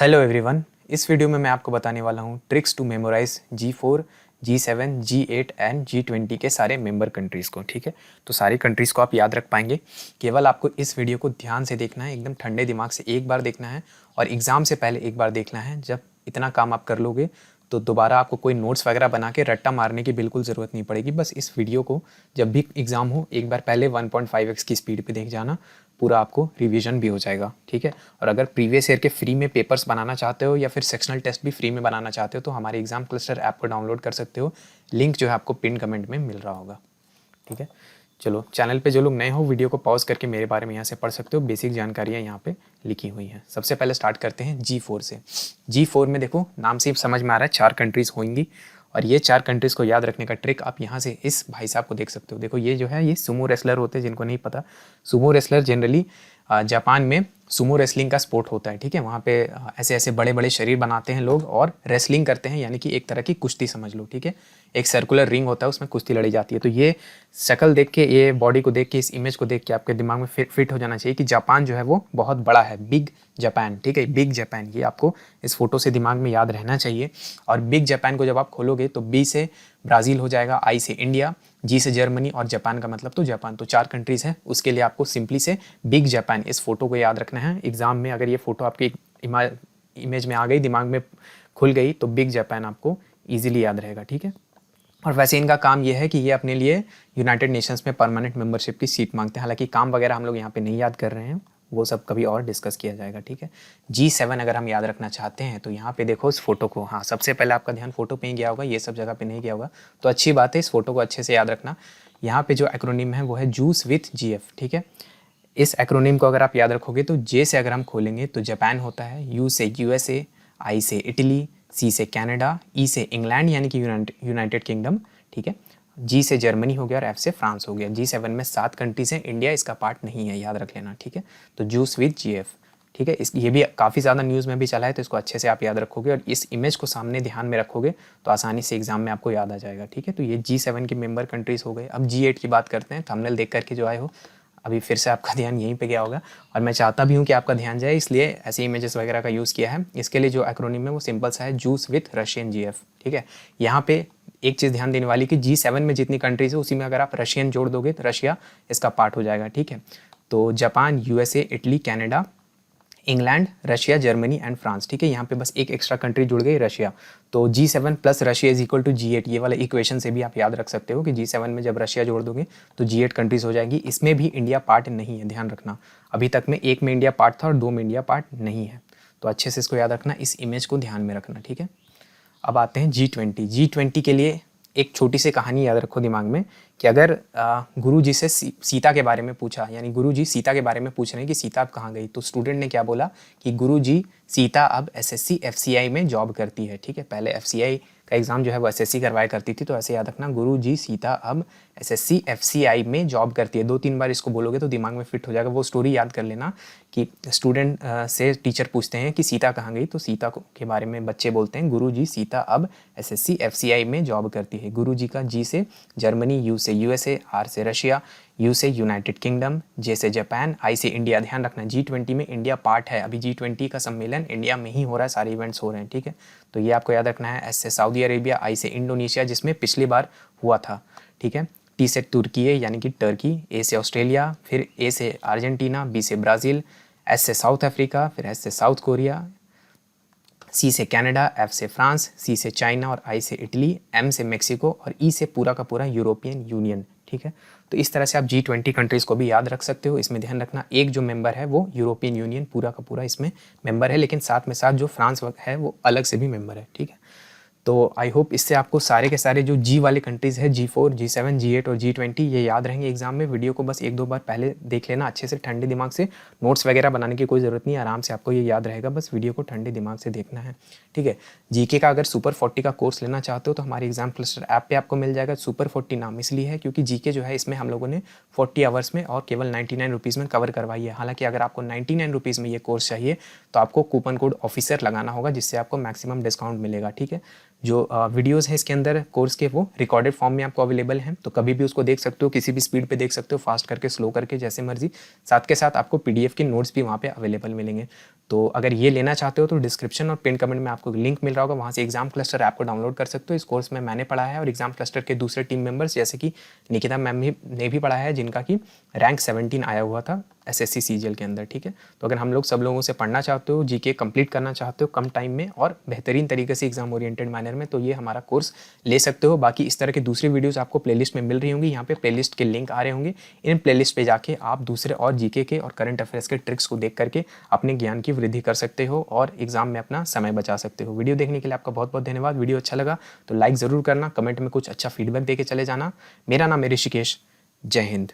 Hello everyone. इस video में मैं आपको बताने वाला हूँ tricks to memorise G4, G7, G8 and G20 के सारे मेंबर कंट्रीज़ को। ठीक है, तो सारी कंट्रीज़ को आप याद रख पाएंगे। केवल आपको इस वीडियो को ध्यान से देखना है, एकदम ठंडे दिमाग से एक बार देखना है और एग्ज़ाम से पहले एक बार देखना है। जब इतना काम आप कर लोगे तो दोबारा आपको कोई नोट्स वगैरह बना के रट्टा मारने की बिल्कुल ज़रूरत नहीं पड़ेगी। बस इस वीडियो को जब भी एग्ज़ाम हो एक बार पहले 1.5x की स्पीड पे देख जाना, पूरा आपको रिवीजन भी हो जाएगा। ठीक है, और अगर प्रीवियस ईयर के फ्री में पेपर्स बनाना चाहते हो या फिर सेक्शनल टेस्ट भी फ्री में बनाना चाहते हो तो हमारे एग्जाम क्लस्टर ऐप को डाउनलोड कर सकते हो। लिंक जो है आपको पिन कमेंट में मिल रहा होगा। ठीक है, चलो चैनल पे जो लोग नए हो वीडियो को पॉज करके मेरे बारे में यहाँ से पढ़ सकते हो। बेसिक जानकारियाँ यहाँ पे लिखी हुई हैं। सबसे पहले स्टार्ट करते हैं G4 से। G4 में देखो नाम से ही समझ में आ रहा है 4 कंट्रीज़ होंगी और ये 4 कंट्रीज़ को याद रखने का ट्रिक आप यहाँ से इस भाई साहब को देख सकते हो। देखो ये जो है ये सुमो रेसलर होते हैं। जिनको नहीं पता, सुमो रेसलर जनरली जापान में सुमो रेसलिंग का स्पोर्ट होता है। ठीक है, वहाँ पे ऐसे ऐसे बड़े बड़े शरीर बनाते हैं लोग और रेसलिंग करते हैं, यानी कि एक तरह की कुश्ती समझ लो। ठीक है, एक सर्कुलर रिंग होता है, उसमें कुश्ती लड़ी जाती है। तो ये शक्ल देख के, ये बॉडी को देख के, इस इमेज को देख के आपके दिमाग में फिट हो जाना चाहिए कि जापान जो है वो बहुत बड़ा है, बिग जापान। ठीक है, बिग जापान, ये आपको इस फोटो से दिमाग में याद रहना चाहिए। और बिग जापान को जब आप खोलोगे तो बी से ब्राज़ील हो जाएगा, आई से इंडिया, जी से जर्मनी और जापान का मतलब तो जापान। तो 4 कंट्रीज़ हैं, उसके लिए आपको सिंपली से बिग जापान इस फोटो को याद रखना है। एग्जाम में अगर ये फोटो आपकी इमेज में आ गई, दिमाग में खुल गई, तो बिग जापान आपको ईजिली याद रहेगा। ठीक है, और वैसे इनका काम ये है कि ये अपने लिए यूनाइटेड नेशंस में परमानेंट मेंबरशिप की सीट मांगते हैं। हालांकि काम वगैरह हम लोग यहाँ पे नहीं याद कर रहे हैं, वो सब कभी और डिस्कस किया जाएगा। ठीक है, G7 अगर हम याद रखना चाहते हैं तो यहाँ पे देखो इस फोटो को। हाँ, सबसे पहले आपका ध्यान फोटो पे ही गया होगा, ये सब जगह पे नहीं गया होगा, तो अच्छी बात है, इस फोटो को अच्छे से याद रखना। यहाँ पे जो एक्रोनिम है वो है जूस विथ GF। ठीक है, इस एक्रोनिम को अगर आप याद रखोगे तो जे से अगर हम खोलेंगे तो जापान होता है, यू से USA, आई से इटली, सी से कनाडा, ई से इंग्लैंड यानी कि यूनाइटेड किंगडम। ठीक है, जी से जर्मनी हो गया और एफ से फ्रांस हो गया। G7 में 7 कंट्रीज हैं, इंडिया इसका पार्ट नहीं है, याद रख लेना। ठीक है, तो जूस विद GF। ठीक है, ये भी काफ़ी ज़्यादा न्यूज़ में भी चला है, तो इसको अच्छे से आप याद रखोगे और इस इमेज को सामने ध्यान में रखोगे तो आसानी से एग्जाम में आपको याद आ जाएगा। ठीक है, तो ये G7 के मेंबर कंट्रीज़ हो गए। अब G8 की बात करते हैं। थंबनेल देख करके जो आए हो, अभी फिर से आपका ध्यान यहीं पे गया होगा और मैं चाहता भी हूँ कि आपका ध्यान जाए, इसलिए ऐसे इमेजेस वगैरह का यूज़ किया है। इसके लिए जो एक्रोनिम है वो सिंपल सा है, जूस विथ रशियन GF। ठीक है, यहाँ पे एक चीज़ ध्यान देने वाली कि G7 में जितनी कंट्रीज है उसी में अगर आप रशियन जोड़ दोगे तो रशिया इसका पार्ट हो जाएगा। ठीक है, तो Japan, USA, Italy, Canada, England, Russia, Germany and France. ठीक है, यहाँ पे बस एक एक्स्ट्रा कंट्री जुड़ गई, रशिया। तो G7 plus Russia is equal to G8। ये वाला इक्वेशन से भी आप याद रख सकते हो कि G7 में जब रशिया जोड़ दोगे तो G8 कंट्रीज हो जाएंगी। इसमें भी इंडिया पार्ट नहीं है, ध्यान रखना। अभी तक में एक में इंडिया पार्ट था और 2 में इंडिया पार्ट नहीं है, तो अच्छे से इसको याद रखना, इस इमेज को ध्यान में रखना। ठीक है, अब आते हैं G20 के लिए एक छोटी सी कहानी याद रखो दिमाग में कि अगर गुरु जी से सीता के बारे में पूछा, यानी गुरु जी सीता के बारे में पूछ रहे हैं कि सीता अब कहाँ गई, तो स्टूडेंट ने क्या बोला कि गुरु जी सीता अब SSC FCI में जॉब करती है। ठीक है, पहले FCI का एग्ज़ाम जो है वो SSC करवाया करती थी, तो ऐसे याद रखना, गुरु जी सीता अब SSC FCI में जॉब करती है। 2-3 बार इसको बोलोगे तो दिमाग में फिट हो जाएगा। वो स्टोरी याद कर लेना कि स्टूडेंट से टीचर पूछते हैं कि सीता कहाँ गई, तो सीता के बारे में बच्चे बोलते हैं गुरु जी सीता अब SSC FCI में जॉब करती है। गुरु जी का G से जर्मनी, U से USA, R से रशिया, U से यूनाइटेड किंगडम, J से जापान, I से इंडिया। ध्यान रखना G20 में इंडिया पार्ट है। अभी G20 का सम्मेलन इंडिया में ही हो रहा है, सारे इवेंट्स हो रहे हैं। ठीक है, तो ये आपको याद रखना है। S से सऊदी अरेबिया, I से इंडोनेशिया जिसमें पिछली बार हुआ था। ठीक है, T से तुर्की यानी कि टर्की, A से ऑस्ट्रेलिया, फिर A से अर्जेंटीना, B से ब्राज़ील, S से साउथ अफ्रीका, फिर S से साउथ कोरिया, C से कनाडा, F से फ्रांस, C से चाइना और I से इटली, M से मेक्सिको और E से पूरा का पूरा यूरोपियन यूनियन। ठीक है, तो इस तरह से आप G20 कंट्रीज़ को भी याद रख सकते हो। इसमें ध्यान रखना एक जो मेंबर है वो यूरोपियन यूनियन पूरा का पूरा इसमें मेंबर है, लेकिन साथ में साथ जो फ्रांस है वो अलग से भी मेंबर है। ठीक है, तो आई होप इससे आपको सारे के सारे जो G वाले कंट्रीज़ है, G4, G7, G8 और G20, ये याद रहेंगे एग्जाम में। वीडियो को बस 1-2 बार पहले देख लेना अच्छे से, ठंडे दिमाग से। नोट्स वगैरह बनाने की कोई ज़रूरत नहीं है, आराम से आपको ये याद रहेगा, बस वीडियो को ठंडे दिमाग से देखना है। ठीक है, GK का अगर सुपर 40 का कोर्स लेना चाहते हो तो हमारे एग्जाम क्लस्टर ऐप पे आपको मिल जाएगा। सुपर 40 नाम इसलिए है क्योंकि GK जो है इसमें हम लोगों ने 40 आवर्स में और केवल 99 रुपीज़ में कवर करवाई है। हालांकि अगर आपको 99 रुपीज़ में ये कोर्स चाहिए तो आपको कूपन कोड ऑफिसर लगाना होगा, जिससे आपको मैक्सिमम डिस्काउंट मिलेगा। ठीक है, जो वीडियोस हैं इसके अंदर कोर्स के वो रिकॉर्डेड फॉर्म में आपको अवेलेबल हैं, तो कभी भी उसको देख सकते हो, किसी भी स्पीड पे देख सकते हो, फास्ट करके, स्लो करके, जैसे मर्जी। साथ के साथ आपको पीडीएफ के नोट्स भी वहाँ पे अवेलेबल मिलेंगे। तो अगर ये लेना चाहते हो तो डिस्क्रिप्शन और पिन कमेंट में आपको लिंक मिल रहा होगा, वहाँ से एग्जाम क्लस्टर ऐप को डाउनलोड कर सकते हो। इस कोर्स में मैंने पढ़ा है और एग्जाम क्लस्टर के दूसरे टीम मेंबर्स जैसे कि निकिता मैम ने भी पढ़ा है, जिनका कि रैंक 17 आया हुआ था एसएससी सीजीएल के अंदर, ठीक है। तो अगर हम लोग सब लोगों से पढ़ना चाहते हो, जीके कंप्लीट करना चाहते हो कम टाइम में और बेहतरीन तरीके से एग्जाम ओरिएंटेड मैनर में, तो ये हमारा कोर्स ले सकते हो। बाकी इस तरह की दूसरी वीडियोस आपको प्लेलिस्ट में मिल रही होंगी, यहाँ पे प्लेलिस्ट के लिंक आ रहे होंगे। इन प्लेलिस्ट पे जाके आप दूसरे और जीके के और करंट अफेयर्स के ट्रिक्स को देख करके अपने ज्ञान की वृद्धि कर सकते हो और एग्जाम में अपना समय बचा सकते हो। वीडियो देखने के लिए आपका बहुत बहुत धन्यवाद। वीडियो अच्छा लगा तो लाइक ज़रूर करना, कमेंट में कुछ अच्छा फीडबैक दे के चले जाना। मेरा नाम है ऋषिकेश। जय हिंद।